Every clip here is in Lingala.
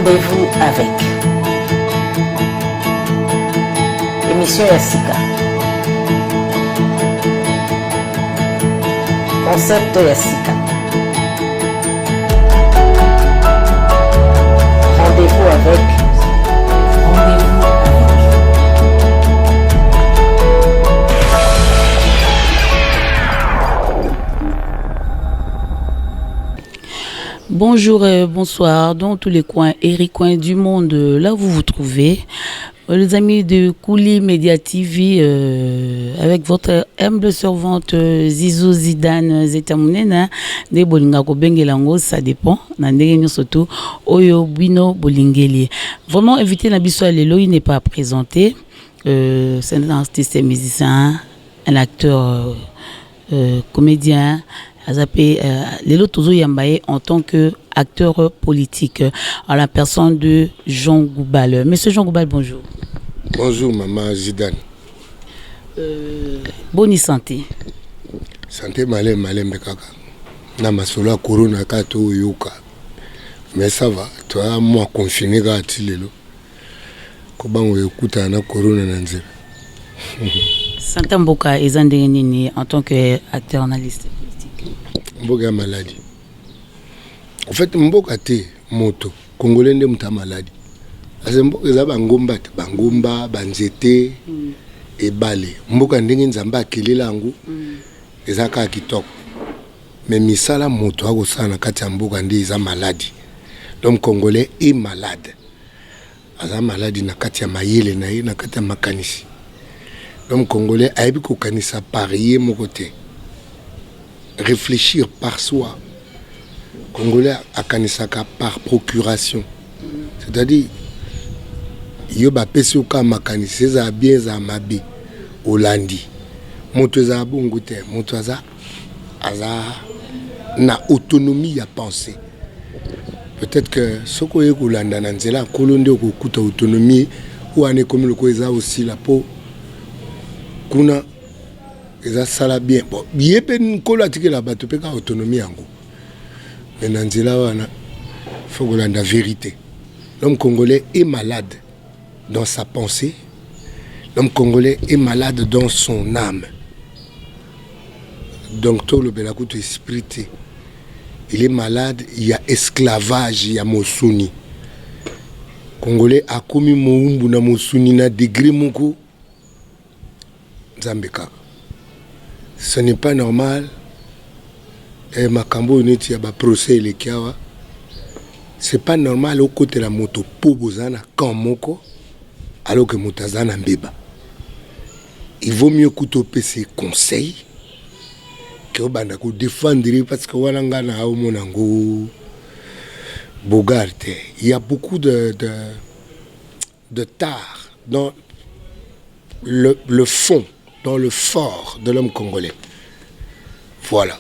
Rendez-vous avec émission Yassika. Concept Yassika. Rendez-vous avec. Bonjour et bonsoir dans tous les coins et recoins du monde, là où vous vous trouvez. Les amis de Kouli Media TV, avec votre humble servante Zizo Zidane Zetamounena, de Bolinga Kobengelango, ça dépend. Nandenge surtout Oyo Bino Bolingeli. Vraiment invité Nabiso Alelo, il n'est pas présenté. C'est un artiste musicien, un acteur, comédien. Lelo Tozo Yambaye en tant qu'acteur politique en la personne de Jean Goubal. Monsieur Jean Goubal, bonjour. Bonjour maman Zidane. Bonne santé. Santé malem bekaka. Na masola corona kato yoka. Mais ça va, toi moi confiné ga tilelo. Ko bango ekuta na corona na nzela. Santé Mboka ezandenge nini en tant qu'acteur analyste politique. Mboka maladie. En fait Mboka te moto Congolais nde muta maladie. Ase Mboka za bangomba te bangomba banzete ebale. Mboka ndenge nzamba akelela ngo ezaka kitoko. Mais misala moto akosana kati ya Mboka nde eza maladie. L'homme congolais est malade. Aza maladie na kati ya mayele na ye na kati ya makanisi. L'homme congolais a ebi kokanisa parier mon côté. Réfléchir par soi. Congolais a kanisaka par procuration. C'est-à-dire, yoba pesi oka makanisi za bien za mabe Holandi. Moto za bongo te, moto aza na autonomie ya penser. Peut-être que soko ye kolanda na nzela kolonde okukuta autonomie ou ane comme le koza aussi la peau. Kuna eza sala bien. Bon, yepe nkolo atike la bato peka autonomie yango. Mais nanzela wana faut kolanda vérité. L'homme congolais est malade dans sa pensée. L'homme congolais est malade dans son âme. Donc tout le belakuto esprit. Il est malade, il y a esclavage, il y a Mosuni. Congolais a commis moumbu na Mosuni na degré moko. Zambeka. Ce n'est pas normal. Et Makambo neti ya ba procès le kiawa. C'est pas normal au côté la moto pobozana kamoko alors que motazana mbeba. Il vaut mieux couper ses conseils que banda ko défendre parce que wananga na au monango bogarte. Il y a beaucoup de tard dans le fond, dans le fort de l'homme congolais. Voilà.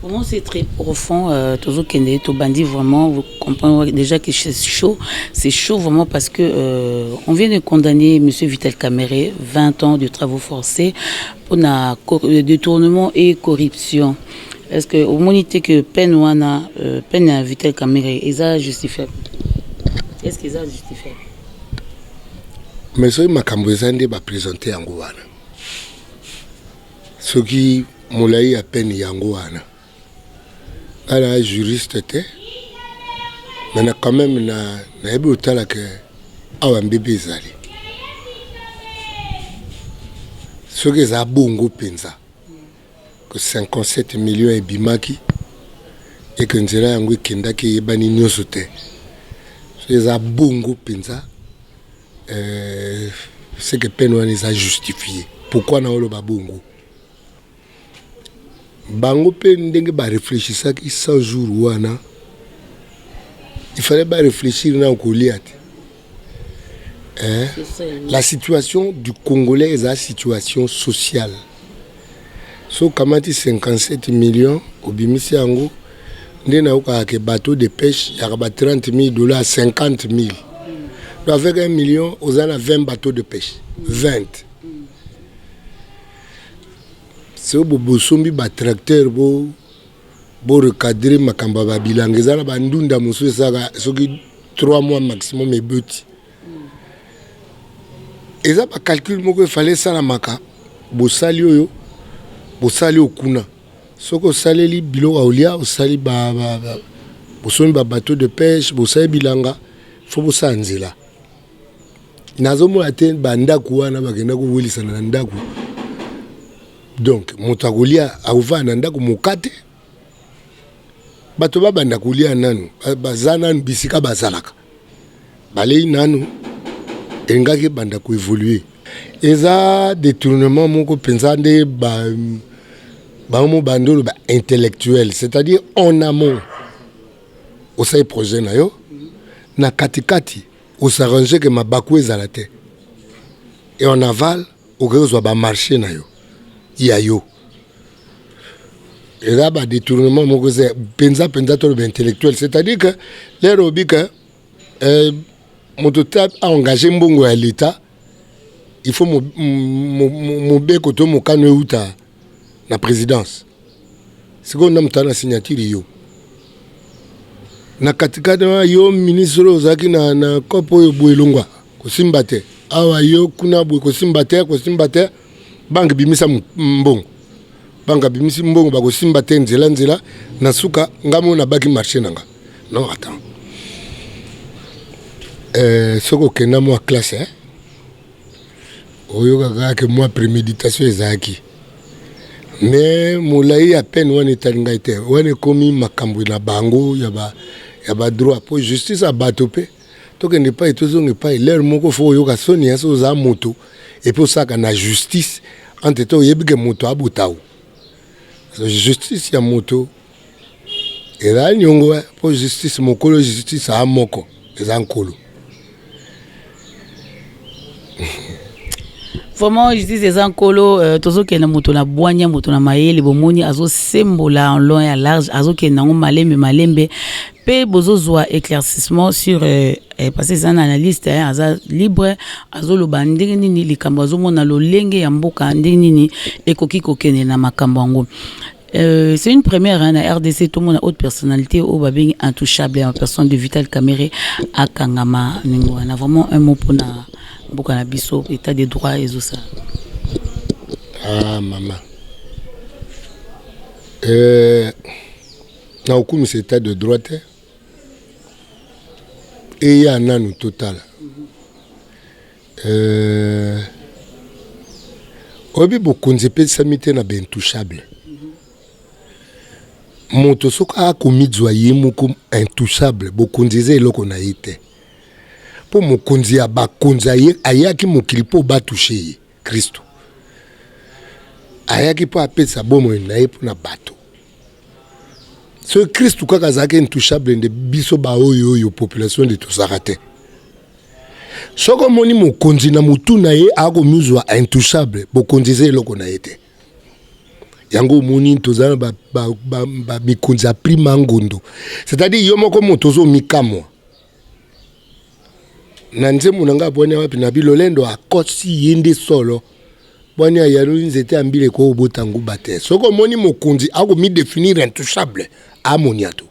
Pour moi, c'est très profond. Toujours Kende, Tobandi, vraiment, vous comprenez déjà que c'est chaud. C'est chaud vraiment parce que on vient de condamner M. Vital Kamerhe, 20 ans de travaux forcés pour détournement et corruption. Est-ce que au moment que peine à Vital Kamerhe, ils ont justifié? Est-ce qu'ils ont justifié? Mais ce makambo ezande ba présenter yango wana. Ce qui molai à peine yango wana. Elle est juriste, mais quand même, na ebi otala que awa mbebe zali. Ce que za bongo penza, que 57 millions et bimaki, et que nzela yango kenda ki ebani nyoso te. Ce que za bongo penza, c'est que peine les a justifié. Pourquoi na olo ba bongo? Bango pe ndenge ba réfléchir ça qui 100 jours wana il fallait pas réfléchir na okoliate la situation du Congolais est la situation sociale so kamati 57 millions obimisi yango ndena oka ke bateau de pêche ya ba $30,000 $50,000 donc avec 1 million aux en a 20 bateaux de pêche 20. C'est au sombi ba tracteur bo recadrer makamba ba bilanga ezala ba ndunda musu saka soki 3 mois maximum ebeuti. Eza ba calcul moko il fallait ça la maka. Bosali oyo, bosali okuna. Soko saleli bilo aulia, osali bosoni ba bateau de pêche, bosali bilanga, faut bosa nzela. Nazomo ate bandaku wana bakenda kuwelisa na ndaku. Donc motagolia auva na ndaku mokate. Bato babanda kulia nanu, bazana bisika bazalaka. Balei nanu engaki banda ku évoluer. Eza détournement moko pensande ba mo bandolo ba intellectuel, c'est-à-dire en amont au sai projet na yo na katikati au s'arranger que ma bakou ezalate. Et en aval au rezo ba marché na yo. Ya yo. Et là, bah, détournement, c'est penza intellectuel. C'est-à-dire que les robika, mon total a engagé mbongo à l'État. Il faut mon bec auto mon canouta la présidence. C'est qu'on a la signature yo. Na katika yo ministre ozaki na kopo yo boelongwa ko simbate. Awa yo kuna boe ko simbate banque bimisa mbongo. Banga bimisi mbongo bako simba te nzela na suka ngamo na baki marché nanga. Non, attends. Soko kena mo classe oyo kaka ke moi préméditation ezaki. Mais moulai à peine on est ngait on est komi makambo na bango ya ba droit pour justice à batopé. To ke ne pas etozonge pas l'air moko fo yo ka soni aso za moto et pour ça kana justice entre to yebike moto abutao. Justice ya moto et là nyongo pour justice mokolo justice a moko ezankolo. Vraiment justice ezankolo tozo ke na moto na bwanya moto na mayele bomoni azo sembola en long et en large azo ke nango malembe pe bozozwa éclaircissement sur parce que c'est un analyste aza libre azo lo bandingi nini likambo azo mona lo lenge ya mboka ndingi nini ekoki kokene na makambo ngo. C'est une première hein, à RDC, tout le monde a haute personnalité au babing intouchable en personne de Vital Kamerhe à Kangama. On a vraiment un mot pour na Bokana Bisso, état des droits et tout ça. Ah maman. Na aucun état de droit et il y a un an total. Obi bokonze pe samite na bentouchable. Moto soka akomizwa ye moko intouchable bokonzeze eloko na yete. Po mokonzi ya bakonza ye ayaki mokili po batoucher Kristo. Ayaki po apesa bomo na ye po na bato. Ce Kristo kaka zaki intouchable de biso ba oyo population de tosarate. Soko moni mokonzi na mutu na ye akomizwa intouchable bokonzeze eloko na yete. Yango moni tozana ba mikonza prima ngondo. C'est-à-dire yomo comme tozo mikamo. Nanze munanga bwanya wapi na bilolendo akosi yende solo. Bwanya yalo nzete ambile ko botangu bate. Soko moni mokonzi ako mi définir intouchable amoniato.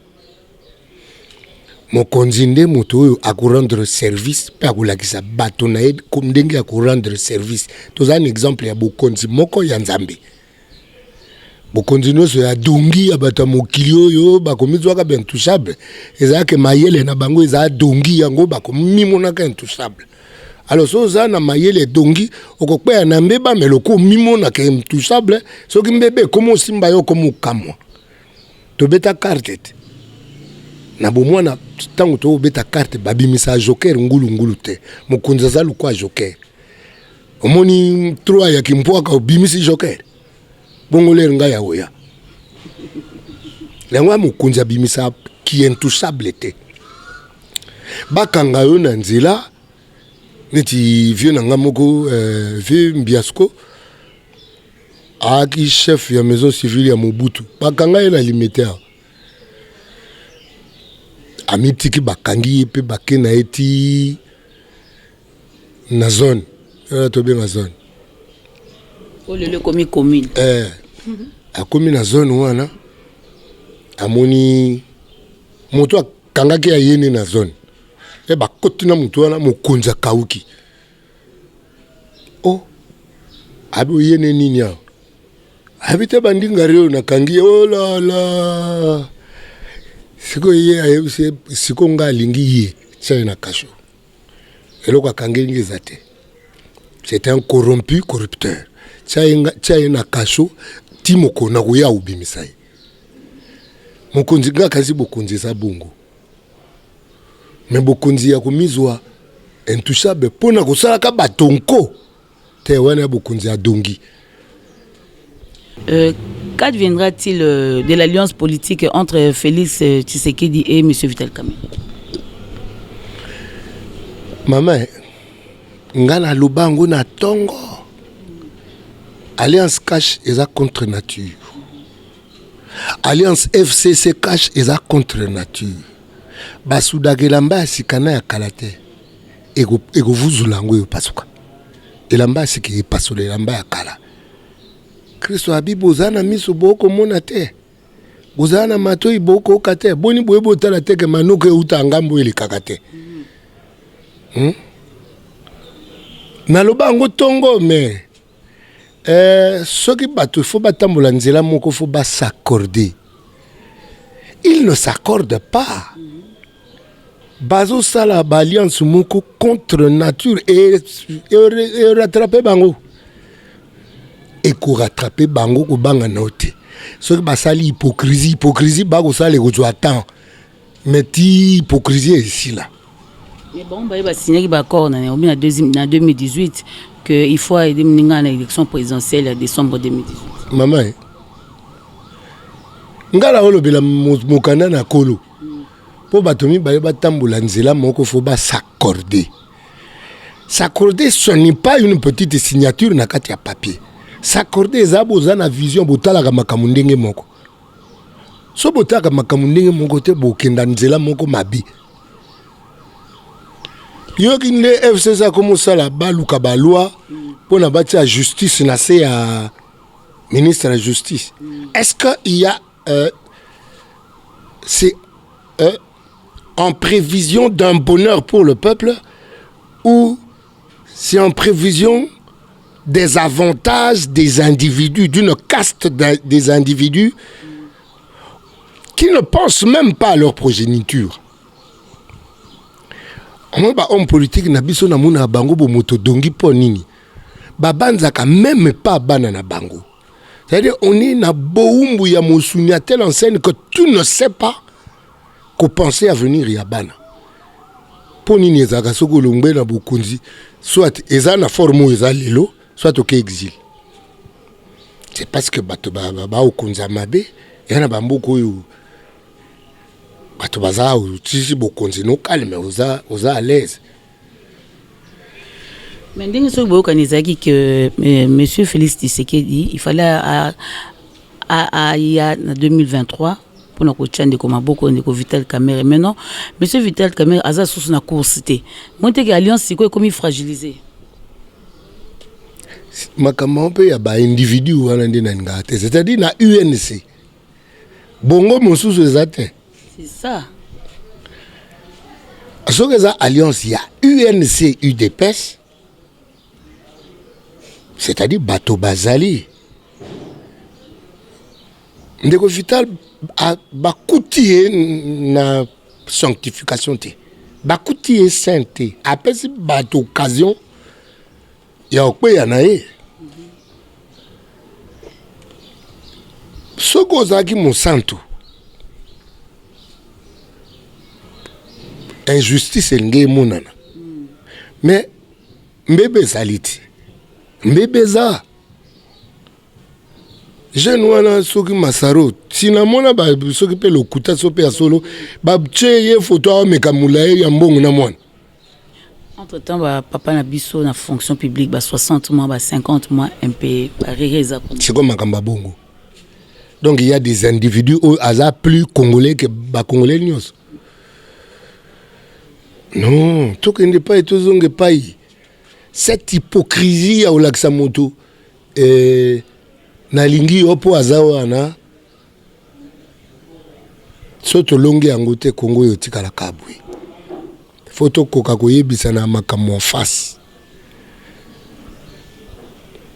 Mokonzi nde moto oyo akurendre service pe akulakisa bato na ye comme ndenge akurendre service. Tozana exemple ya bokonzi moko ya Nzambe. Bokonzi noso ya dongi ya bata mokili oyo bakomizwaka ba intouchable. Ezaka mayele na bango eza dongi yango bakomimonaka intouchable. Alors so za na mayele dongi okokpe na mbeba meloko mimona ka intouchable soki mbebe komo simba yo komo kamwa. To beta carte na bomwana tango to beta carte babimisa joker ngulu te. Mokonzi za lukwa joker. Omoni 3 ya kimpwaka obimisi joker. Bongole nga ya oya. Lengwa mokonzi abimisa ki intouchable te. Bakanga yo na nzela neti vieux nanga moko vieux Mbiasko aki chef ya maison civile ya Mobutu. Bakanga ye na limitaire. Amitiki bakangi pe bakena eti na zone. To bien na zone. Oh le commune. A commune na zone wana amoni moto kangaki ya yene na zone. e bakoti na mutu wana mokonzi akauki o abi oyene nini awa abi te bandingari oyo nakangi oh la la siko ye ayebisi siko nga alingi ye tia na kasho eloko akangi eza te c'était un corrompu corrupteur tia na kasho ti mokona koya obimisa ye mokonzi nga kasi bokonzi eza bongo me bokonzi ya komizwa intouchable mpona kosalaka batonko te wana ya bokonzi ya dongi. Qu'adviendra-t-il de l'alliance politique entre Félix Tshisekedi et M. Vital Kamerhe? Maman, ngana lubango na tongo. Alliance cash eza contre nature. Alliance FCC cash eza contre nature. Basudagelamba asikana ya kalate. Ego vuzulango yo pasuka. Elamba asiki pasole elamba ya kala. Kristo abibo zana miso boko mona te. Bozana matoi boko kate. Boni boyebo tala teke manuke uta ngambo ili kakate. Naloba ngo tongo me. Soki bato faut batambola nzela moko faut ba s'accorder. Ils ne s'accordent pas. Bazo sala ba alliance moko contre nature et rattraper bango. Et ko rattraper bango ko banga note. Soki basali hypocrisie ba ko sala ko attend. Mais ti hypocrisie ici là. Mais bon, il va signer d'accord en 2018 qu'il faut aider Mninga à l'élection présidentielle en décembre 2018. Maman, ngala olobela mokanda na kolo. Po batomi ba tambola nzela moko faut ba s'accorder. S'accorder, ce n'est pas une petite signature na kati ya papier. S'accorder ezabo za na vision botala makambo ndenge moko. So botala makambo ndenge moko te bokenda nzela moko mabi. Yoki nde FCC comme ça la baluka baloi pour na bâtir la justice na c'est à ministre de la justice. Est-ce qu'il y a c'est en prévision d'un bonheur pour le peuple ou c'est en prévision des avantages des individus, d'une caste des individus qui ne pensent même pas à leur progéniture? Moi, homme politique na biso na muna bango bo moto dongi po nini. Ba banzaka même pas bana na bango. C'est-à-dire on est na boumbu ya mosuni à telle enseigne que tu ne sais pas qu'au penser à venir ya bana. Po nini ezaka soko longbe na bokonzi soit eza na forme eza lelo soit au exil. C'est parce que bato ba okonza mabe yana bamboko yo bato baza utisi bokonzi no calme oza à l'aise. Mais ndenge so boyo kanizaki que monsieur Félix Tshisekedi il fallait à 2023 pour na kochande comme boko ndeko Vital Kamerhe. Maintenant monsieur Vital Kamerhe aza sous na course té monte que alliance siko comme fragilisé. Makambo pe ya ba individu wana ndena ngate, c'est-à-dire na UNC bongo mosusu ezate. C'est ça. Parce que ça alliance il y a UNC UDPS, c'est-à-dire bato bazali. Ndeko Vital a bakuti na sanctification te. Bakuti sainteté. Après si bato occasion ya okwe ya na ye. Soko zaki monsanto. Injustice ngé monana. Mais mbebe saliti. Mbebe za. Jeune wana soki masaro. Sinamona ba soki pe lokuta sope ya solo. Ba tche photo a mekamula ya mbongo na mwana. Entre-temps, papa na biso na fonction publique, 60 mois, 50 mois, MP, c'est comme Makamba Bongo. Donc il y a des individus au hasard plus congolais que Congolais. Non, tout n'est pas et tout n'est pas. Cette hypocrisie au Laksamoto, Nalingi opo azawana, soto longue angote Congo yotika la kabui. Photo koka koyebisa na makambo en face.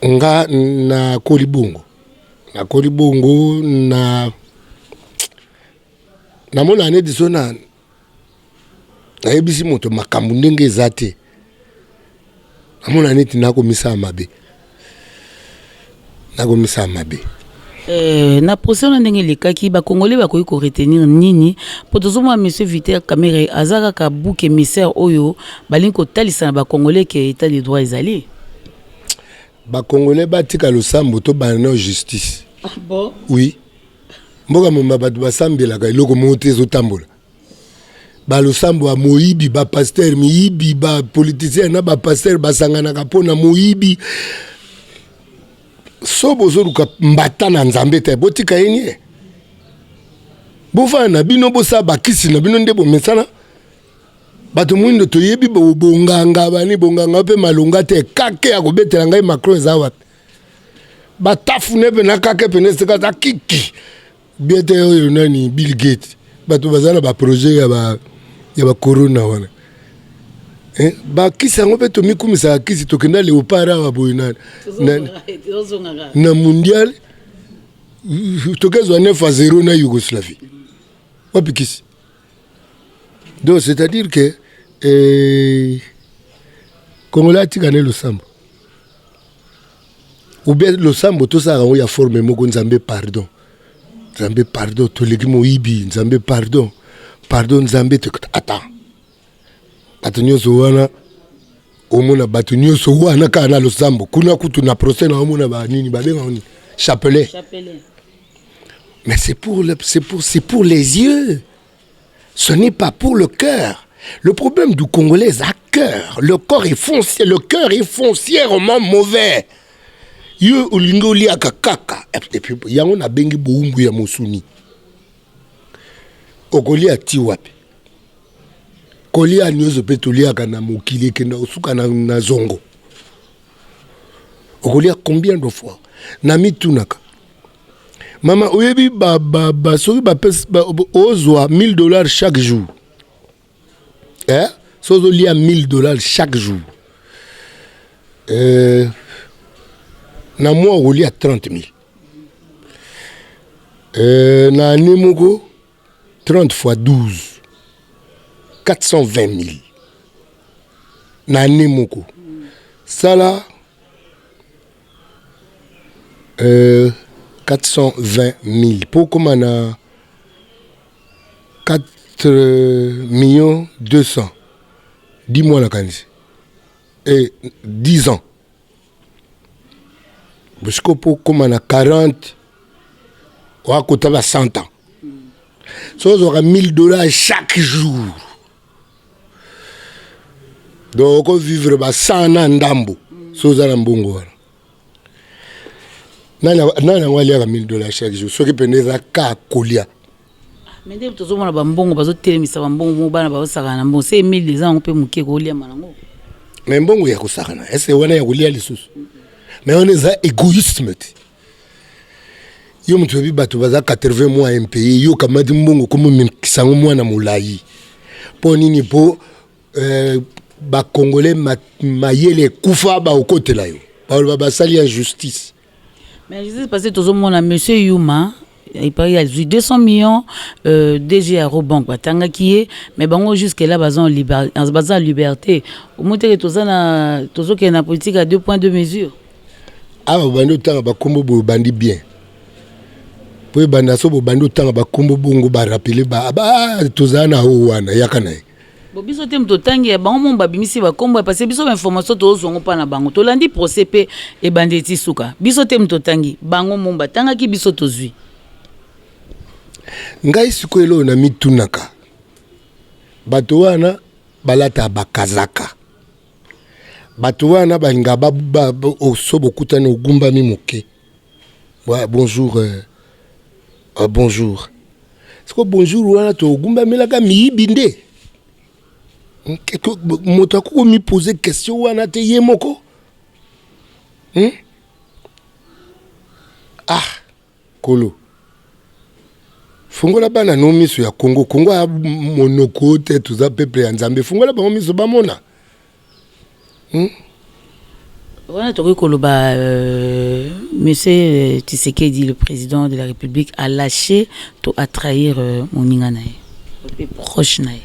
Nga na kolibongo. Na kolibongo na mona ane disona na yebisi moto makambo ndenge ezate. Na mona ane tina komisa mabe. Na komisa mabe. Na procès na ndenge lekaki ba congolais ba koyi ko retenir nini potozoma monsieur Vital Kamerhe azaka ka bouc émissaire oyo balinko talisa na ba congolais que état de droit ezali. Ba congolais batika losambo to bana justice. Ah bon? Oui. Mboka moma batu basambela ka iloko mote zotambola. Ba losambo a moyibi ba pasteur miyibi ba politicien na ba pasteur basangana ka pona moyibi. Sobo zoruka mbata na nzambe te botika yenye. Bofana bino bosa bakisi na bino ndebo mesana. Bato mwindo toyebi bonganga bani bonganga pe malonga te kake ya kobetela ngai Macron ezawa. Batafune pe na kake pe neseka za kiki. Biete oyo nani Bill Gates. Bato bazana ba projet ya ba corona wana. Ba kisi ngo pe to mikumisa kisi tokenda leopard wa boyina. Na mondial tokezwa 9-0 na Yougoslavie. Wapi kisi. Donc c'est-à-dire que Congolais tigane le sambo. Ou bien le sambo tout ça on y a formé moko nzambe pardon. Nzambe pardon to legi moyibi nzambe pardon. Pardon nzambe te attends. Batunyo so wana omona batunyo so wana kana le sambo kuna kutu na procès na omona ba nini ba benga oni chapelet. Mais c'est pour les yeux. Ce n'est pas pour le cœur. Le problème du Congolais est à cœur. Le corps est foncier, le cœur est foncièrement mauvais. Yo olingo lia kakaka. Et puis yango na bengi boumbu ya musuni. Okolia ti wapi. Kolia nyozo petolia kana mokili kenda osuka na zongo. Okolia combien de fois? Na mitunaka. Maman, oyebi soki ozwa $1000 chaque jour. Sozo lia $1000 chaque jour. Na mois on lia 30 000. Na nemoko 30 fois 12. 420 000. Na nemoko. Ça là 420 000. Pour comment on a 4 200 10 mois la canne. Et 10 ans. Parce que pour comment on a 40, on a côté 100 ans. Ça on aura $1000 chaque jour. Donc on vivre 100 ans d'ambo. Ça on a mbongo. Nana wali ya $1000 chaque jour. Soki peneza ka kolia. Mende tozomona bambongo bazotelemisa bambongo mo bana bazosaka na mbongo. C'est 1000 les ans on peut muke kolia manango. Mais mbongo ya kusaka na. Est-ce wana ya kolia lisusu. Mais on est égoïsme. Yo mtu bi bato baza 80 mois un pays yo kamadi mbongo comme mkisango mwana mulayi. Po nini po ba congolais mayele kufa ba okotela yo. Ba basali injustice. Mais je sais passer tout le monde à monsieur Yuma, il paraît a 200 millions DG Aerobank batanga qui est mais bango jusque là bazan liberté. Au moins que tout ça na toujours qu'il y a une politique à 2 points de mesure. Ah bando tanga ba kombo bo bandi bien. Pour banda so bo bando tanga ba kombo bongo ba rappeler ba tozana ho wana yakana. Biso te mtotangi ya bango momba bimisi ba kombo parce que biso information to zongo pa na bango to landi procès pe e bandeti suka biso te mtotangi bango momba tanga ki biso tozwi ngai sikoelo na mitunaka bato wana balata bakazaka bato wana balinga osobo kutana ogumba mi moke bonjour bonjour siko bonjour wana to ogumba melaka miyibinde moto akoko mi poser question wana te ye moko kolo fungola bana no miso ya Congo a monoko te tout ça peuple ya Nzambe fungola ba miso ba mona. Voilà, monsieur Tshisekedi, le président de la République, a lâché à trahir Moninga nae, proche nae.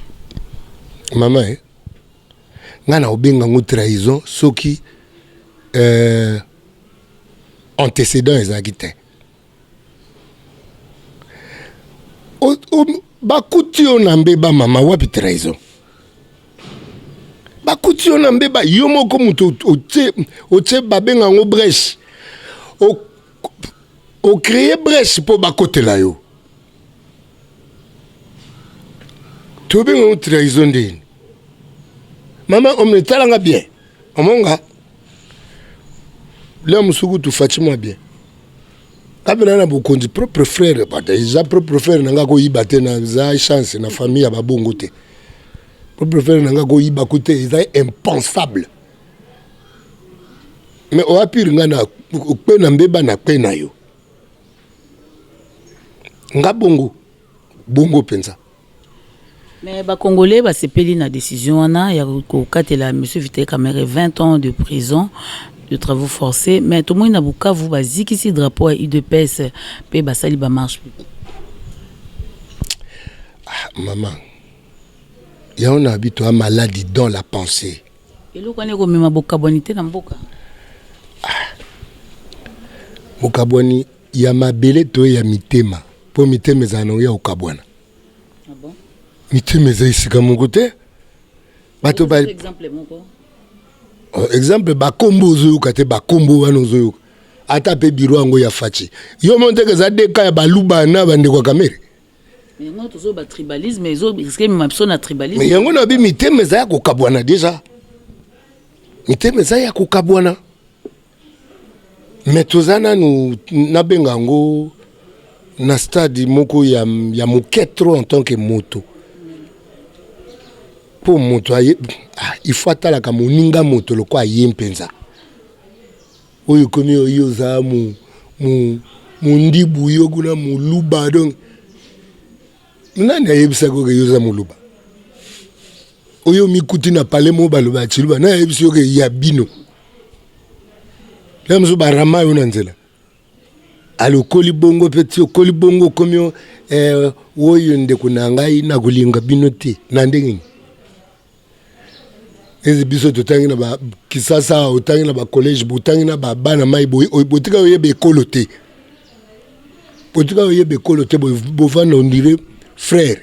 Maman, ngana obenga ngo trahison soki antécédent ezakite. Bakuti yo na mbeba mama wapi trahison. Bakuti yo na mbeba yo moko mutu otie babenga ngo brèche. O créer brèche po bakotela yo. To benga ngo trahison de. Maman on me talanga bien. Omonga. Là musuku tu Fatima bien. Kabela na bokonzi propre frère bata isa propre frère nanga ko yibate na za chance na famille ya babongo te. Propre frère nanga ko yiba kote isa impensable. Mais o apir ngana pe na mbeba na pe na yo. Nga bongo pensa. Mais les Congolais sepeli na décision wana ya ko katela monsieur Vital Kamerhe 20 ans de prison de travaux forcés, mais tout le monde n'a pas vu basique ici drapeau à UDPS pe basali ba marche. Maman, il y a un habitant maladie dans la pensée. Et le connaît comme ma boka bonité na mboka. Mokabwani ya mabele to ya mitema. Po mitema zano ya okabwana. Ah bon? Mitema za isika mongote. Bato ba exemple moko. Exemple bakombo zo kate bakombo wana zo. Ata pe biro ango ya fachi. Yo monte ke za deka ya baluba na bande kwa kamere. Mais moi tout ça ba tribalisme mais zo risque même personne tribalisme. Mais yango na bi mitema za ya kokabwana déjà. Mitema za ya kokabwana. Mais tozana nu nabengango na stade moko ya moketro en tant que moto. Pour moto il faut atala ka moninga moto lo kwa yempenza. Oyo komi oyo za mu ndibu yo kuna muluba donc. Nani ayebisa ko ke yo za muluba. Oyo mikuti na pale mo baloba chiluba na ayebisa ko ya bino. Là mso barama yo nanzela. Alo kolibongo petit kolibongo komyo woyo ndeko nangai na kulinga binote na ndenge. Ezi biso totangi na ba kisasa otangi na ba collège botangi na ba bana mai botika oyebe ekolote. Botika oyebe ekolote bovana on dirait frère.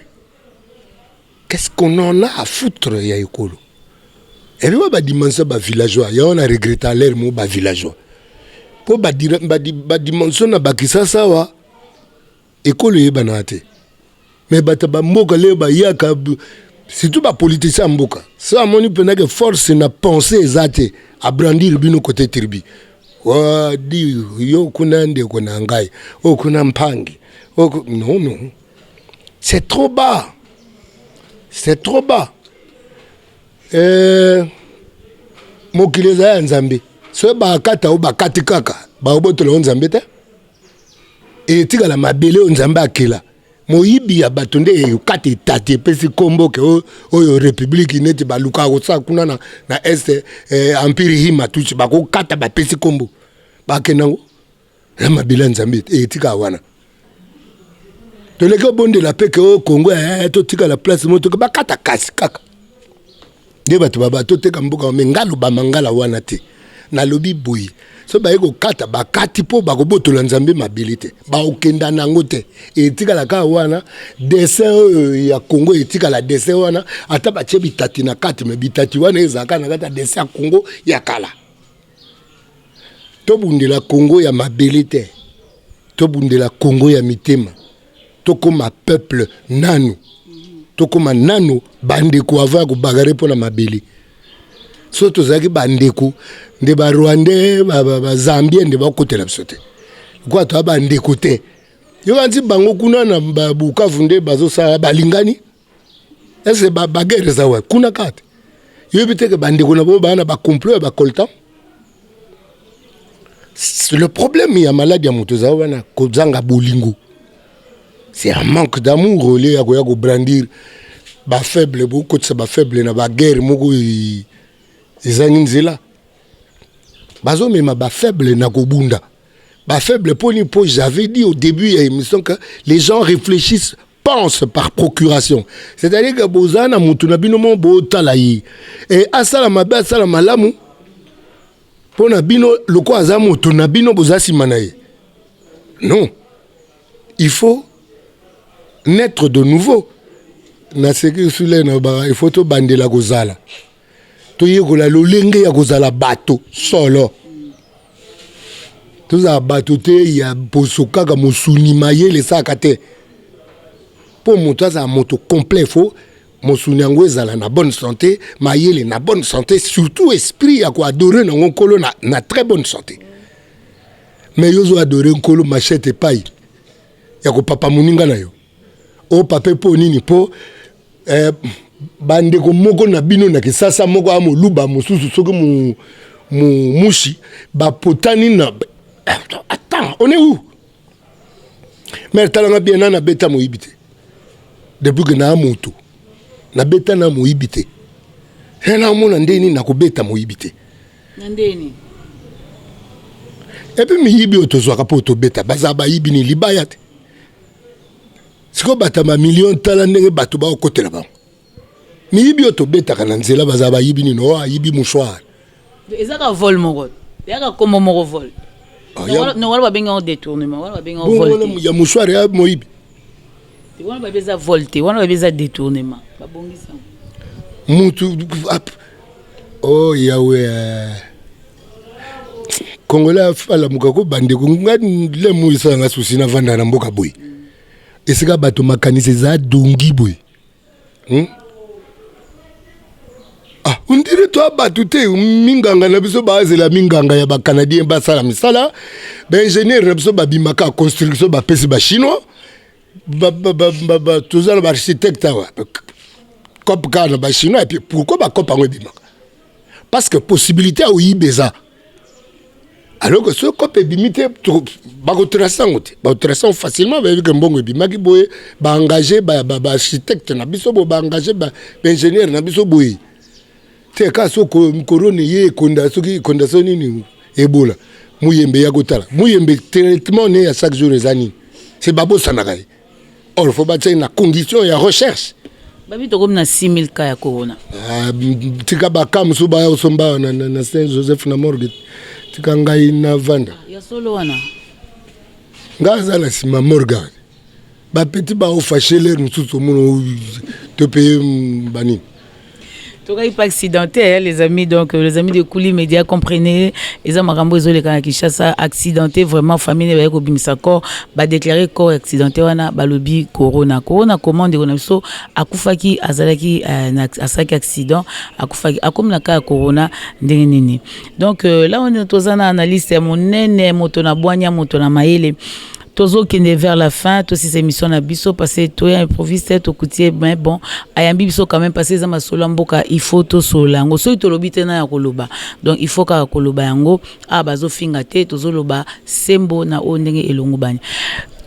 Qu'est-ce qu'on en a à foutre ya ekolo? Et puis ba dimension ba villageois, ya on a regretté l'air mo ba villageois. Po ba dimension na ba kisasa wa ekolo yeba na te. Mais bata ba mboka le ba yaka surtout ba politicien mboka. Ça moni pena que force na penser ezate à brandir bino côté tribu. Wa di yo kunande kona ngai, o kuna mpangi. Non. C'est trop bas. C'est trop bas. Mokileza ya Nzambe. So ba kata o ba katikaka. Ba obotola Nzambe te. Et tika la mabele Nzambe akela. Moyibi ya batonde yukati tati pesi kombo ke oyo republique ineti baluka kosa kuna na este empire hima tuchi bako kata ba pesi kombo bakenango la mabila Nzambe etika wana to leke bonde la peke o Congo to tika la place moto ba kata kasi kaka de batu baba to teka mboka mengalo ba mangala wana te na lobi boyi so ba eko kata ba kati po ba kobotola Nzambe mabilité ba okenda nango te etika la ka wana dessin ya Congo etika la dessin wana ata ba chebi tati na kati me bitati wana ezaka na kata dessin ya Congo ya kala to bundela Congo ya mabilité to bundela Congo ya mitema to koma peuple nanu to koma nanu bandeko avant ko bagare po na mabili so to zaki bandeko nde ba Rwandais ba Zambien nde ba kotela bisote kwa to ba ndeko te yo kanzi bango kuna na ba Bukavu nde bazo sa balingani ese ba guerre za wa kuna kate yo biteke bandeko na bo bana ba complot ba coltan. Le problème ya malade ya moto za wana ko zanga bolingo c'est un manque d'amour au lieu de brandir ba faible beaucoup de ça ba faible na ba guerre moko ezangi nzela bazo mema ba faible na kobunda ba faible po j'avais dit au début de l'émission que les gens réfléchissent pensent par procuration, c'est-à-dire que bozana mutu na bino mo botala yi et asala mabe asala malamu pona bino loko azamu to na bino bozasi manaye. Non, il faut naître de nouveau. Na seki sule na ba il faut to bandela kozala to yekola lolenge ya kozala bato solo to za bato te ya posoka ka musuni mayele sakate. Pour moto za moto complet faut mosuni yango ezala na bonne santé, mayele na bonne santé, surtout esprit ya ko adorer na ngokolo na très bonne santé. Mais yozo adorer ngokolo machete pai ya ko papa muninga na yo o papa po nini po bande ko moko na bino na kisasa moko amo luba mususu soki mu mushi ba potani na attends on est où mais talanga bien na beta mo ibité depuis que na moto na beta na mo ibité na mona ndeni na ko beta mo ibité ndeni et puis mi yibi otozwa ka poto beta bazaba yibi ni libayate siko bata ma million tala ndenge bato ba okotela ba mi yibi otobeta kana nzela bazaba yibi ni no yibi mouchoir ezaka vol moko yaka komo moko vol no wala benga en détournement wala benga en vol ya mouchoir ya moyibi wala ba beza volte wala ba beza détournement ba bongisa mutu oh yawe Congolais fala mukako bande ko ngani le muisa nga susi na vanda na mboka boy esika bato makanise za dongi boy on dirait toi bato te minganga na biso bazela minganga ya ba canadien ba sala misala ba ingénieur na biso ba bimaka construction ba pesi ba chinois ba tozala ba architecte wa cop kana ba chinois et puis pourquoi ba cop ngo bimaka parce que possibilité a uyibeza. Alors que ce cop est limité, ba traçant facilement avec un bon bimaki boy, ba engagé ba architecte na biso bo ba engagé ba ingénieur na biso boy. Te ka so ko corona ye konda soki konda soni ni ebola. Muyembe ya gotala. Muyembe traitement né à chaque jour les années. C'est babo sanagai. Or faut bâtir une condition ya recherche. Babi to comme na 6000 cas ya corona. Tika ba kam so ba osomba na Saint Joseph na morgue. Tika ngai na vanda. Ya solo wana. Ngaza la sima morgue. Ba petit ba o fâché l'air mususu mono te payer bani. Tokai pas accidenté les amis, donc les amis de Kouli Média comprenez les amarambo ezole kana Kinshasa accidenté vraiment famille ba ko bimisa corps ba déclarer corps accidenté wana ba lobi corona commande on so akufaki azalaki asaki accident akufaki akomna ka corona ndenge nini. Donc là on est tozana analyste ya monene moto na bwanya moto na mayele tozo kende vers la fin to ces émissions na biso passé to improviser to koutier mais bon ayambi biso quand même passer za masolo mboka il faut to solango so to lobite na ya koloba donc il faut ka koloba yango bazo finga te tozo loba sembo na ondenge elongo bani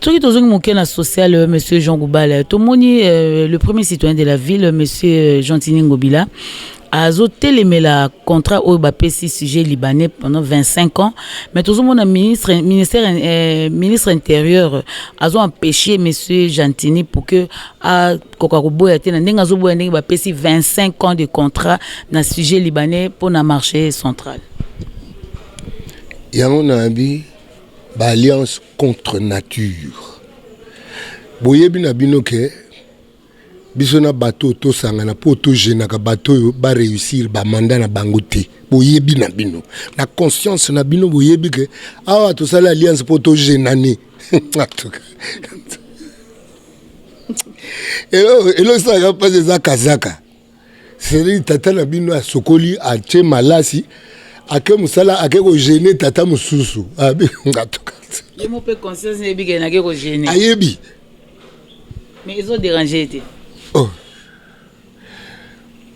soki tozongi moke na social monsieur Jean Goubala tomoni le premier citoyen de la ville monsieur Gentini Ngobila azo telemela contrat au bapesi sujet libanais pendant 25 ans mais toujours mon ministre intérieur azo empêché monsieur Gentini pour que a kokarobo ya tena ndenga zo boya ndenge bapesi 25 ans de contrat na sujet libanais pour na marché central yango na bi ba alliance contre nature boyebi na binoke biso na bato to sangana po to jena ka bato ba réussir ba mandat na bango te boyebi na bino na conscience na bino boyebi ke awa to sala alliance po to jena ni elo sa ga pas za kazaka c'est tata na bino asokoli a che malasi ake musala ake ko gêner tata mususu abi ngatoka je mo pe conscience ne bi ke na ke ko gêner ayebi mais ils ont dérangé été. Oh.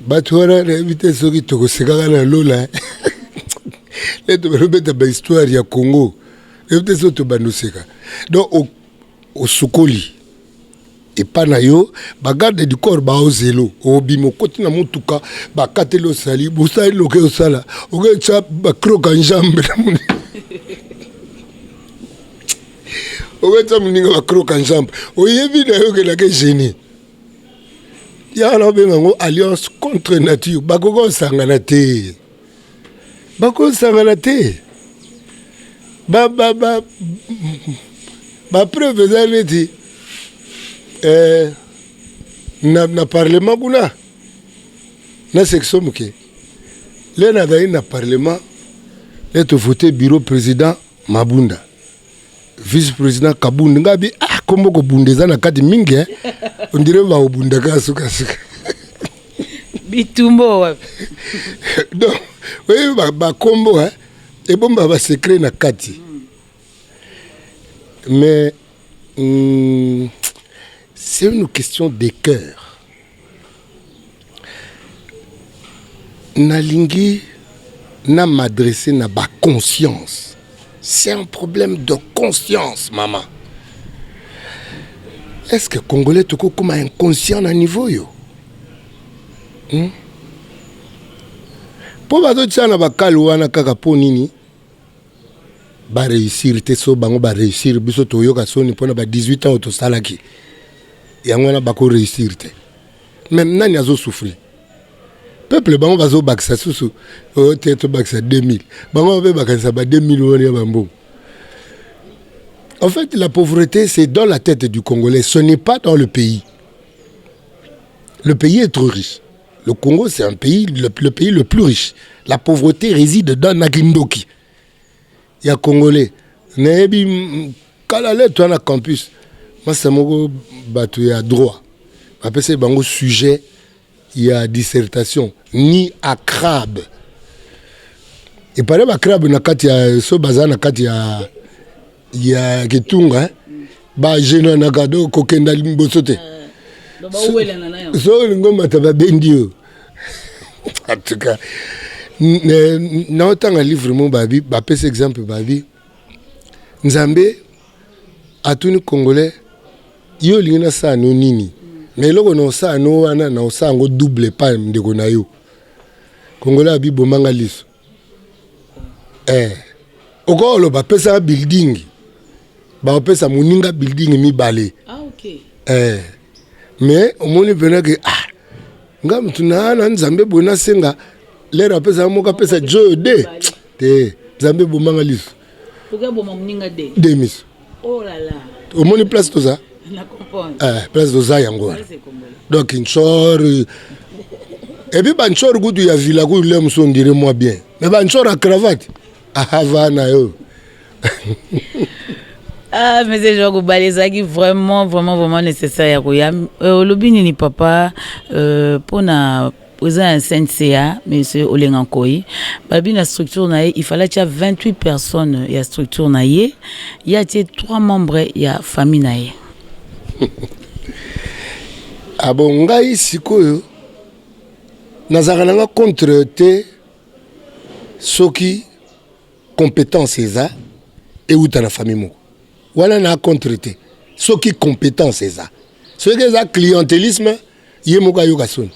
Batouara réinvité ceux qui te conseillent na lola. Les te remettre ba histoire ya Congo. Réinvité ceux te bandoseka. Donc au Sokoli et pas na yo ba garde du corps ba ozelo obimo koti na mutuka ba katelo sali bo sali loke osala oke cha ba croque en jambe oke cha muninga ba croque en jambe oyebi na yo ke la ke génie ya na benga ngo alliance contre nature ba koko sangana te ba preuve zaneti na parlement kuna na section muke le na dai na parlement le to voter bureau président Mabunda vice président Kabunda ngabi kombo ko bundeza na kati mingi on dirait va obunda ka suka bitumbo wapi donc oui ba kombo et bon ba secret na kati mais c'est une question de cœur. Nalingi n'a m'adressé na ba conscience. C'est un problème de conscience, maman. Est-ce que Congolais tout comme inconscient à niveau yo? Pour bato tshana bakalo wana kaka po nini? Ba réussir te so bango ba réussir biso to yoka soni pona ba 18 ans to salaki. Yango na bako réussir te. Même nani azo souffrir. Peuple bango bazo baksa susu o te to baksa 2000. Bango be bakasa ba 2000 woni ya bambo. En fait, la pauvreté c'est dans la tête du Congolais, ce n'est pas dans le pays. Le pays est trop riche. Le Congo c'est un pays le pays le plus riche. La pauvreté réside dans Nakindoki. Il y a Congolais. Nebi kalale toi na campus. Moi c'est mon bateau ya droit. Après c'est bango sujet il y a dissertation ni à crabe. Et par exemple crabe na kati ya so bazana kati ya kitunga ba jeno na kado kokenda limbosote. So ngoma taba bendio. En tout cas na otanga livre mon babi ba pese exemple babi Nzambe atuni Congolais yo lingina sa no nini mais loko no sa no wana na sa ngo double pas ndeko na yo Congolais abi bomanga liso okolo ba pesa building ba pesa muninga building mi balé OK mais omoni vena ke ngam tunana Nzambe bona senga lera pesa moka pesa jode te Nzambe bomanga liso pourquoi boma muninga de demis oh là là au moni place to ça la comprendre place to ça yango donc inchor et puis banchor gudu ya villa ku le mso ndire moi bien mais banchor à cravate avana yo mais c'est genre balezaki vraiment nécessaire ya lobini ni papa pona oza un CNCA monsieur Olenga Nkoi babi na structure na il fallait qu'il y a 28 personnes ya structure na ye il y a 3 membres ya famille na ye abongai sikoyo nazarana contre te soki compétence eza et ou ta la famille moko wala na contre te soki compétence eza soki eza clientélisme ye moko ayoka soni.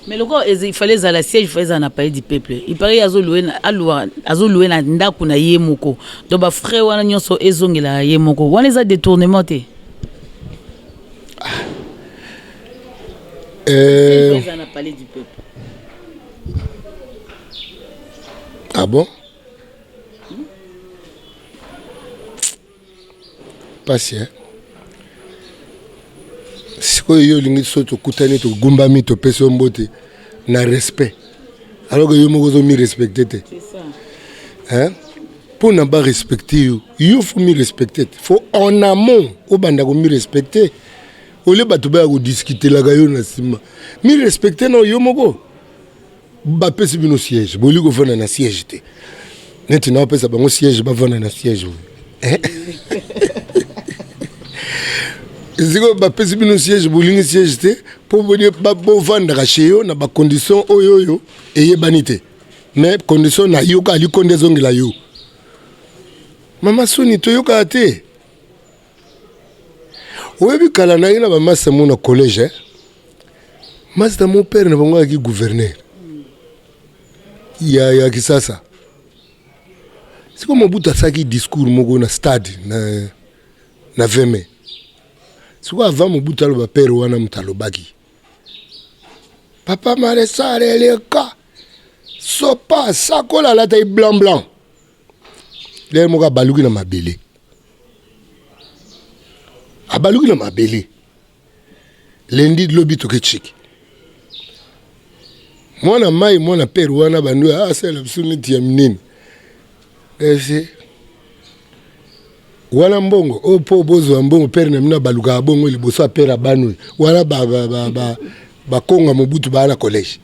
Mais il fallait à la siège, il fallait à pays du peuple. Il paraît à Zouloué na ndaku na yemoko. Donc ba frère wana nyonso ezongela yemoko. Wana za détournement te. Il fallait à palais du peuple. Ah bon? Pas si hein. Siko yo lingi soto kutani to gumbami to peso mbote na respect alors que yo moko zo mi respecter te c'est ça hein pour na ba respecter yo faut mi respecter faut en amont o banda ko mi respecter o le bato ba ko discuter la gayo na sima mi respecter no yo moko ba pesi bino siège boli ko fona na siège te neti na pesa bango siège ba fona na siège hein Ziko ba pesi bino siège bolingi siège te pour venir ba bo vendre chez yo na ba condition oyo et banité mais condition na yo ka li condition ngila yo mama soni to yo ka te oyebi kala na ina ba masa mon au collège hein. Masa mon père na bango ki gouverneur ya kisasa siko Mobutu asaki discours moko na stade na 20 mai siko avant Mobutu aloba père wana mutalobaki papa maresare leka sopa sakola la taille blanc le moka baluki na mabele abaluki na mabele lendi lobi toke chiki mwana mai mwana père wana bandu c'est la suniti ya minene ese wana mbongo o po bozo mbongo père na mina baluka bongo liboso a père abanu wana ba konga Mobutu ba na collège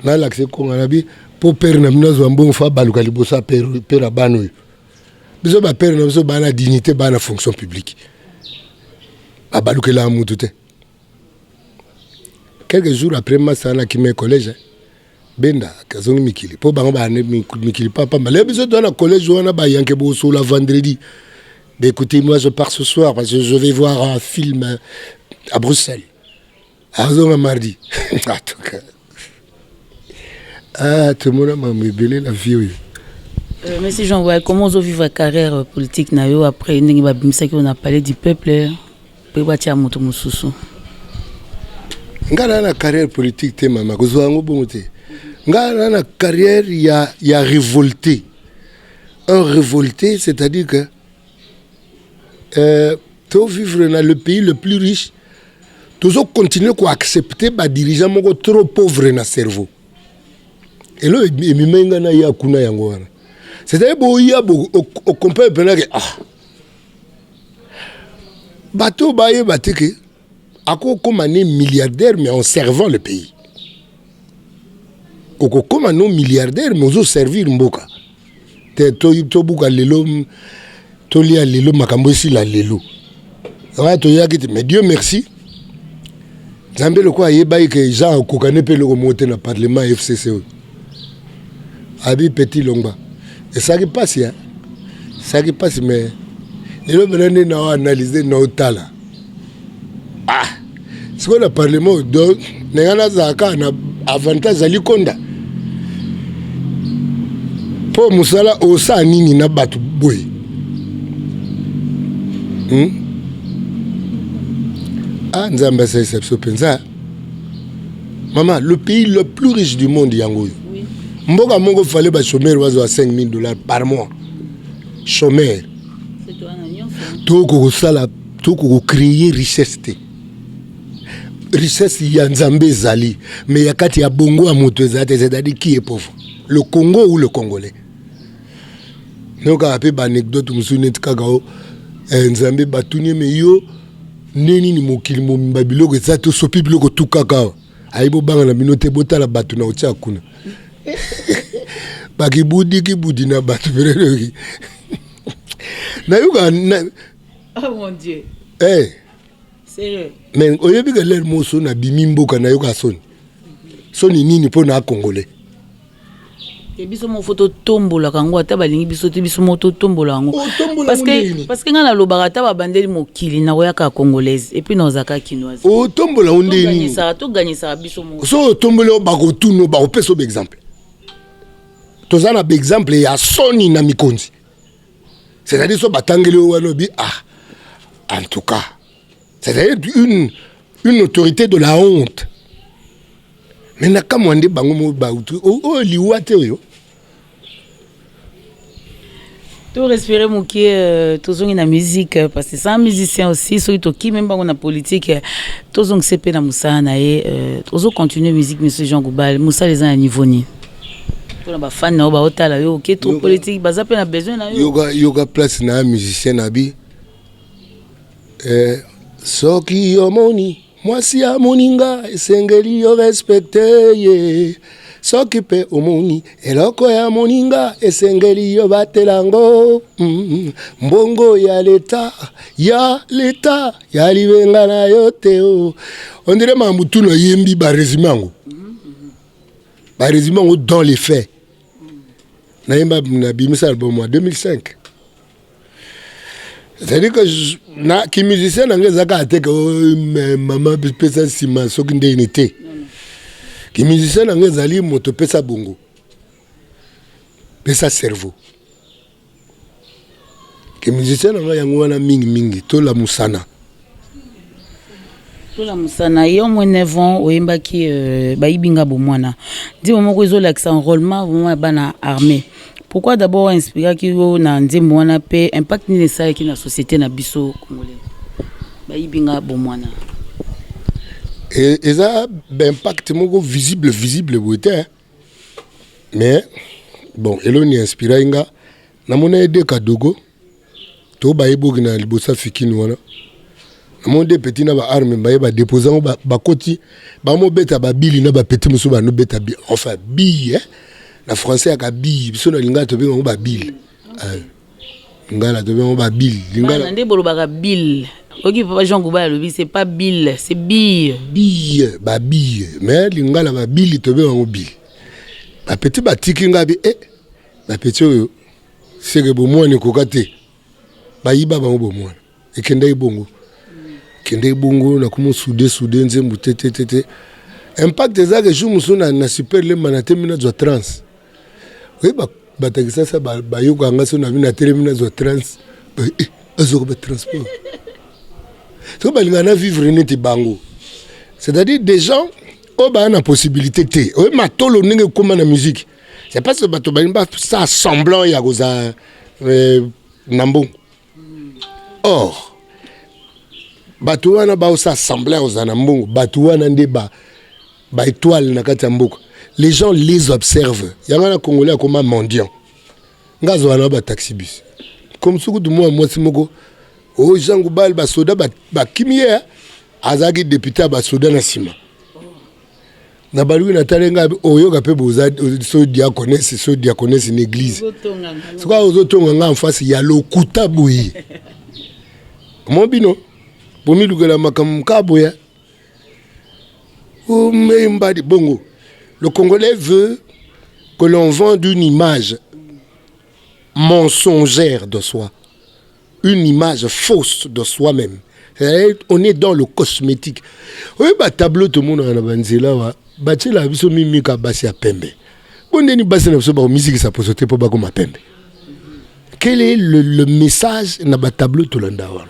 na l'accès konga na bi po père na mina zo mbongo fa baluka liboso a père abanu biso ba père na biso ba na dignité ba na fonction publique abaluka la mutu te. Quelques jours après Masana qui m'est collège benda kazongi mikili po bango ba mikili papa mais biso dans le collège wana ba yanke bo so la vendredi. Écoutez, moi je pars ce soir parce que je vais voir un film à Bruxelles. Azonga mardi. En tout cas. Ah, tout le monde m'a mébélé la vie. Monsieur Jean, comment vous vivez votre carrière politique après on a parlé du peuple pour bâtir moto mususu. Ngana na carrière politique te mama kozwa ngo bongote. Ngana na carrière ya révolté. Un révolté, c'est-à-dire que tu vivre dans le pays le plus riche, tu dois continuer à accepter les dirigeants trop pauvres dans le cerveau. Et là, il y a kuna yango. C'est-à-dire que on comprend que bateau baye bateke ako comme un milliardaire mais en servant le pays. Oko comme un milliardaire mais ozo servir mboka. Te to buka lelo to lia lelo makambo esi la lelo. Ouais to yakiti mais Dieu merci. Zambe le quoi yeba que Jean kokane pe le monter dans parlement FCC. Abi petit longba. Et ça qui passe hein. Ça qui passe mais lelo benane na analyser na otala. Ah, ce qu'on a parlé, donc, n'ayana zaka na avantage à l'ikonda. Pour musala osa nini na batu boy. Ah, nzamba c'est exception penza. Maman, le pays le plus riche du monde yango. Oui. Mboka mongo fallait ba chômeur wazo à $5,000 par mois. Chômeur. C'est toi na nyonso. To ko créer richesse te. Richesse ya Nzambe zali mais yakati ya bongo ya moto ezate c'est-à-dire qui est pauvre, le Congo ou le Congolais. Donc après anecdote musune tkaka Nzambe batuni me yo neni ni mokili mo babiloko ezate sopi biloko tukaka aibo banga na minote botala batu na otia kuna bakibudi na batu bereki na yuka na oh mon Dieu. Sérieux. Mais au lieu de l'air mosso na bimimboka na yoka soni. Soni nini po na Congolais. Et biso mo photo tombola kango ata balingi biso te biso moto tombola ngo. Parce que ngana lobaka ta ba bandeli mokili na oyaka congolaise et puis nozaka kinoise. O tombola ondeni. To gagner ça biso mo. So tombola ba ko tuno ba ko peso exemple. Tozana ba exemple ya soni na mikonzi. C'est-à-dire so batangeli wanobi en tout cas c'est-à-dire une autorité de la honte. Mais n'a qu'à moins de bango bautu. Oh liwate yo. Tout respirer mouki toujours une musique parce que sans musicien aussi ceux qui même pas na politique toujours que c'est pe na musana et toujours continuer musique monsieur Jean Goubal Moussa les ans niveau ni. Pour ba fan na ba otala yo OK trop politique baza pe na besoin na yo. Yoga place na musicien abi. Soki omoni mwasi ya moninga esengeli yo respecte ye soki pe omoni eloko ya moninga esengeli yo batelango mbongo ya leta ya libenga na yo teo on dirait mamutu no yembi ba resumango dans les faits na yemba na bimisa album en 2005 C'est-à-dire que qui musicien n'angezaka ateka maman pesa sima soki nde unité. Qui musicien n'angezali moto pesa bongo. Pesa cerveau. Qui musicien n'anga yango wana mingi to la musana. To la musana yo mo 9 ans oyembaki baibinga bomwana. Di moment ko izola que enrôlement vraiment bana armée. Pourquoi d'abord inspirer qui na nzembo wana pe impact ni ça qui na société na biso congolais. Baibinga bomwana. Et ça impact moko visible boité. Mais bon, eloni inspirer nga na mona aide kadogo to baibo na libosa fikini wana. Mon des petits na ba arme ba déposant ba koti ba mo beta ba bili na ba petit muso ba no beta bi enfin bi la français aka bi biso na linga to benga ba bil ngala to benga ba bil lingala ndé bolo ba bil oki papa Jean Gouba le c'est pas bil c'est bi ba bi mais lingala ba bil to benga bil ba petit ba tikinga bi ba petit oyo c'est que bo mo ne kokate ba yiba ba bo mo e kenda ibongo kende bongo na kumo soudé nzembu tete impact ezaka jour musuna na super le manate mina zo trans oui ba takisa sa ba yoka nga so na mina tele mina zo trans azoko ba transport to ba lingana vivre neti bango c'est-à-dire des gens o ba na possibilité té o matolo ninge koma na musique c'est pas que bato ba ça semblant ya goza nambo or bato wana ba osa assembler aux anambongo bato wana nde ba étoile na kati mboka les gens les observent yanga na congolais comme mendiant ngazo wana ba taxi bus comme suku du moi simoko o jangu bal ba soda ba kimie azaki député ba soda na sima na balu na talenga oyo ka pe boza so diaconesse une église so ka ozotonga nga en face ya lokuta boyi mon bino Bomi lugela makamkaboya. Bongo. Le Congolais veut que l'on vende une image mensongère de soi. Une image fausse de soi-même. On est dans le cosmétique. Oui, bah tableau tout le monde en avanzela wa. Bah tu la biso mimika basi a pembe. Bonne ni basi na biso ba musique ça pose te pas ba comme pembe. Quel est le message na ba tableau tout landa wa?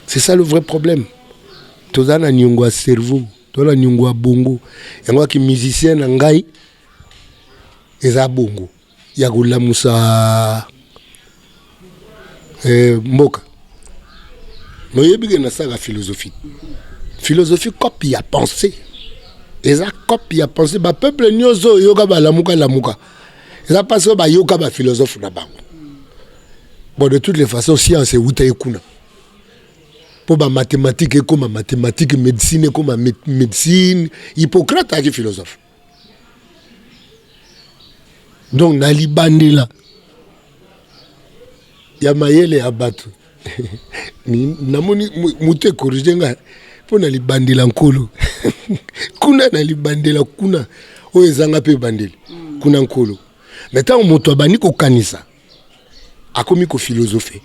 C'est ça le vrai problème. Toza na nyungwa cerveau, toza na nyungwa bongo. Yango ki musicien na ngai eza bongo. Ya kulamusa mboka. Moyebi na saka philosophie. Philosophie copie ya pensée. Eza copie ya pensée ba peuple nyozo yoka ba lamuka. Eza parce que ba yoka ba philosophe na bango. Bon, de toutes les façons, science est outa ekuna. Pour ma mathématique, comme mathématique, médecine, comme médecine, Hippocrate est philosophe. Donc, Nali Bandela, Yamayele Abatu, Namoni Mouté Korjenga, pour Nali Bandela Nkolo. Kuna Nali Bandela Kuna, Oezanga Pe Bandel, Kuna Nkolo. Maintenant, on moto abani ko kanisa. A commis ko philosophie.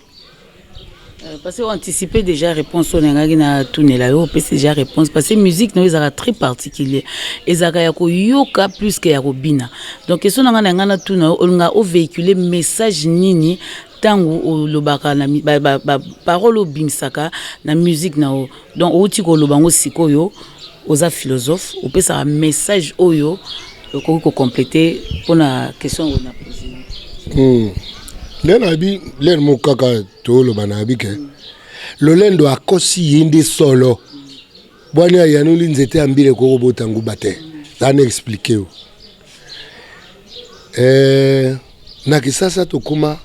Parce qu'on anticipait déjà réponse au nangaki na tunela yo peut déjà réponse parce que musique no ezaka très particulier ezaka ya ko yoka plus que ya robina donc question nanga na tuna olunga o véhiculer message nini tango o lobaka na parole o bimsaka na musique na o donc outi ko lobango sikoyo oza philosophe o peut ça message oyo ko compléter pour la question on a posée. Lenabi len mokaka to lo banabi ke lo lendo akosi yinde solo bwana yanuli nzete ambile ko botangu bate ça n'expliquer na kisasa to kuma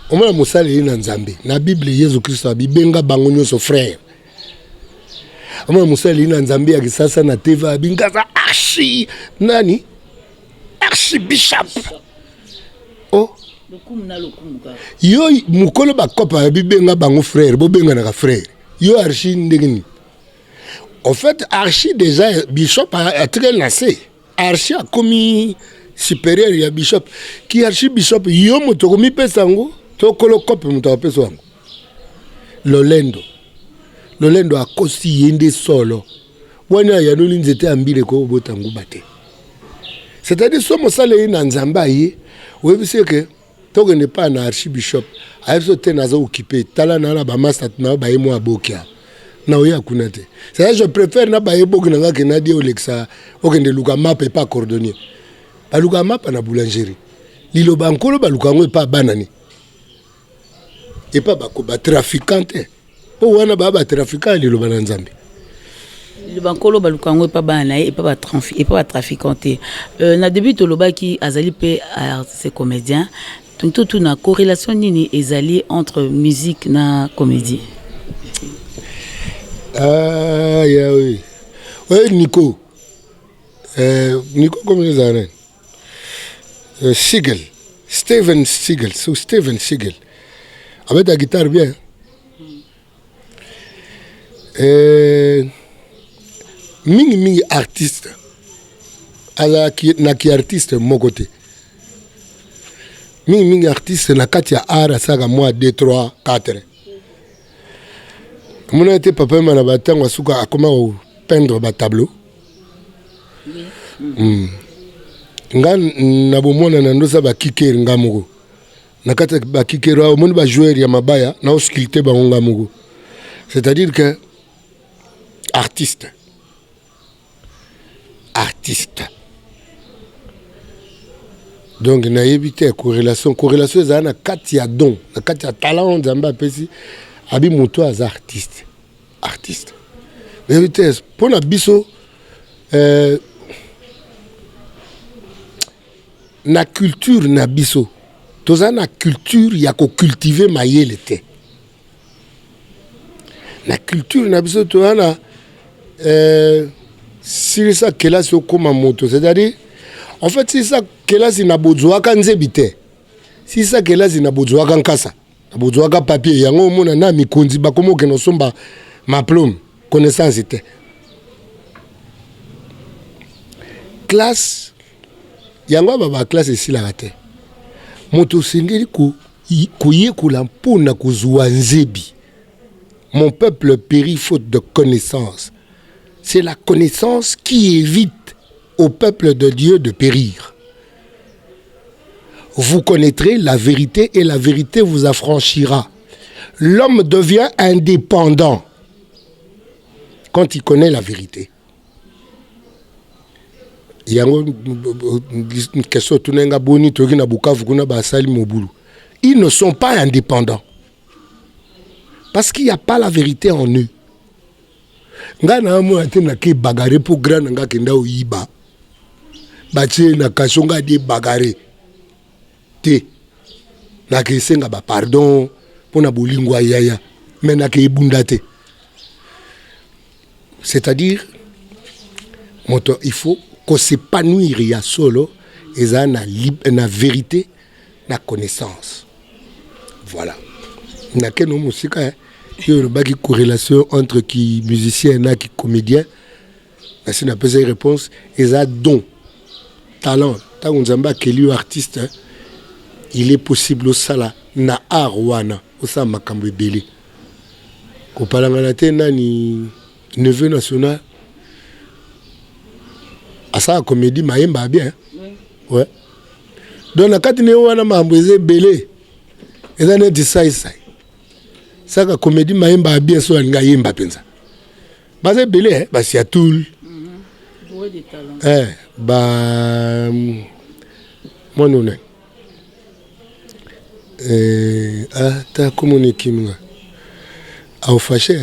omala musali na nzambe na bible Yesu Kristo abibenga bango nyoso frère omala musali na nzambe ya kisasa na teva abingaza archibishop oh yo mukolo bakopa bibenga bango frère bobenga na frère yo archi ndengini en fait archi déjà bishop a très lancé archi a commis supérieur ya bishop qui archibishop yo moto komi pesa ngo to kolo kope moto apesa ngo lolendo akosi yende solo wana ya noli nzete ambile ko botangu bate c'est-à-dire somo sale na nzamba yi webise ke to ne pas na archibishop ayeso te naza occupé tala na ba master na ba yemo abokia na oya kunate c'est je préfère na ba yebo que na ngaki na di olexa okende luka map et pas cordonnier baluka map na boulangerie lilo bankolo baluka ngo pas banani et pas ba trafiquante po wana ba trafiquant lilo bananzambe le bankolo baluka ngo pas bana et pas trafiquante na début to lobaki azali pe artiste comédien tout na corrélation nini ezali entre musique na comédie. Ah ya oui Nico comme les années Siegel Steven Siegel avec la guitare bien mingi artiste ala ki artiste mon côté mingi artiste na kati ya art saka moi 2 3 4 mon été papa mana batango suka akoma o peindre ba tableau nga na bomona na ndosa ba kiker ngamugo na kati ba kiker wa mon ba joueur ya mabaya na o sculpter ba ngamugo c'est-à-dire que artiste donc na éviter corrélation za na kati ya don na kati ya talent nzamba pesi abi moto az artiste éviter pour na biso na culture na biso toza na culture ya ko cultiver mayele te na culture na biso toza na si ça kelasi okoma moto c'est-à-dire en fait si ça kelasi na bozwaka nzebite si ça kelasi na bozwaka nkasa na bozwaka papier yango mona na mikonzi bakomo ke no somba maplum connaissance te classe yango baba classe esila te moto sengeli kuyekula mpona kozwa nzebi. Mon peuple périt faute de connaissance. C'est la connaissance qui évite au peuple de Dieu de périr. Vous connaîtrez la vérité et la vérité vous affranchira. L'homme devient indépendant quand il connaît la vérité. Ils ne sont pas indépendants parce qu'il n'y a pas la vérité en eux. Nga na mo atena ke bagare pour grand nga kenda oyiba bache na kashonga de bagare te na ke senga ba pardon pona bolingwa yaya mais na ke ibundate. C'est-à-dire moto il faut qu'on s'épanouir ya solo et ça na vérité na connaissance. Voilà. Na ke no musika il y a une corrélation entre qui musicien et qui comédien. C'est une réponse. Et ça don, talent. Tant qu'on zamba quel artiste, il est possible au sala na arwana au sa makambe belé. Ko palangana na ni neveu national. À ça comédie maemba bien. Ouais. Donc la carte ne wana mambeze belé. Et ça ne dit ça. Ça la comédie maemba bien so nga yemba penza baze belé ba sia toul ba monone ta communiquer moi au fâché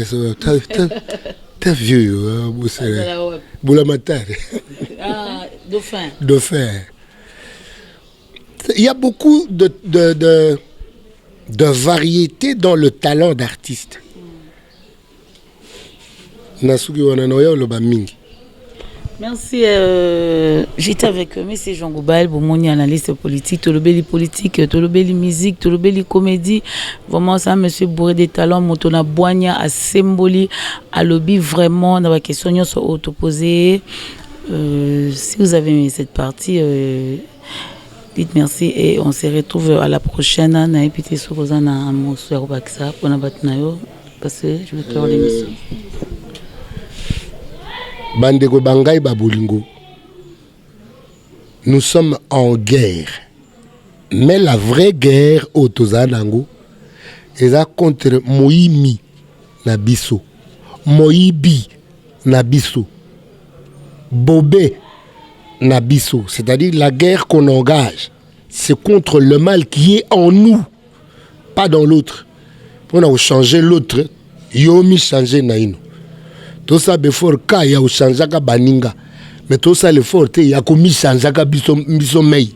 ta vieux boula matar dauphin il y a beaucoup de variété dans le talent d'artiste. Merci. J'étais avec M. Jean Goubal, Boumoni, analyste politique, Tolobeli politique, Tolobeli musique, Tolobeli comédie. Vraiment, ça, M. Bourré des talents, Motona Boigna, à Symboli, à Lobby, vraiment, dans la question, sur autoposée. Si vous avez aimé cette partie, Dites merci et on se retrouve à la prochaine. Na epité sokoza na mosu ya kobakisa pona batnayo parce que je vais clore l'émission. Bandeko bangai babolingo. Nous sommes en guerre. Mais la vraie guerre au Tozanango est contre Moïmi Nabiso, Moïbi Nabiso, Bobé Nabiso. C'est-à-dire la guerre qu'on engage, c'est contre le mal qui est en nous, pas dans l'autre. On a changé l'autre, yomi changé naïno. Tout ça before ka ya changé ka baninga. Mais tout ça l'effort, il y a commis changé ka biso mei.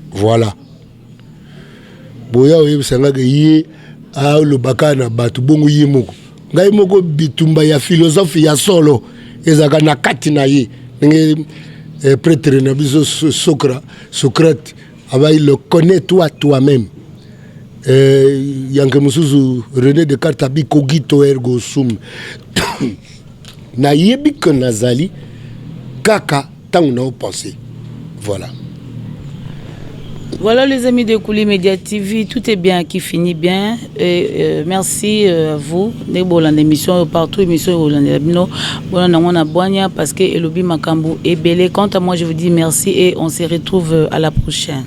Voilà. Boya oye sanga ke ye a lo bakana batu bongo ye moko. Ngai moko bitumba ya philosophie ya solo ezaka na kati na ye. Nge prêtre na biso Socrate aba il le connaît toi-même. Yanke musuzu René Descartes abi cogito ergo sum. Na yebi que nazali kaka tant na pensé. Voilà. Voilà les amis de Kouli Média TV, tout est bien qui finit bien. Et merci à vous. Des bonnes émissions partout, émissions parce que Elobi Makambu est belé. Quant à moi, je vous dis merci et on se retrouve à la prochaine.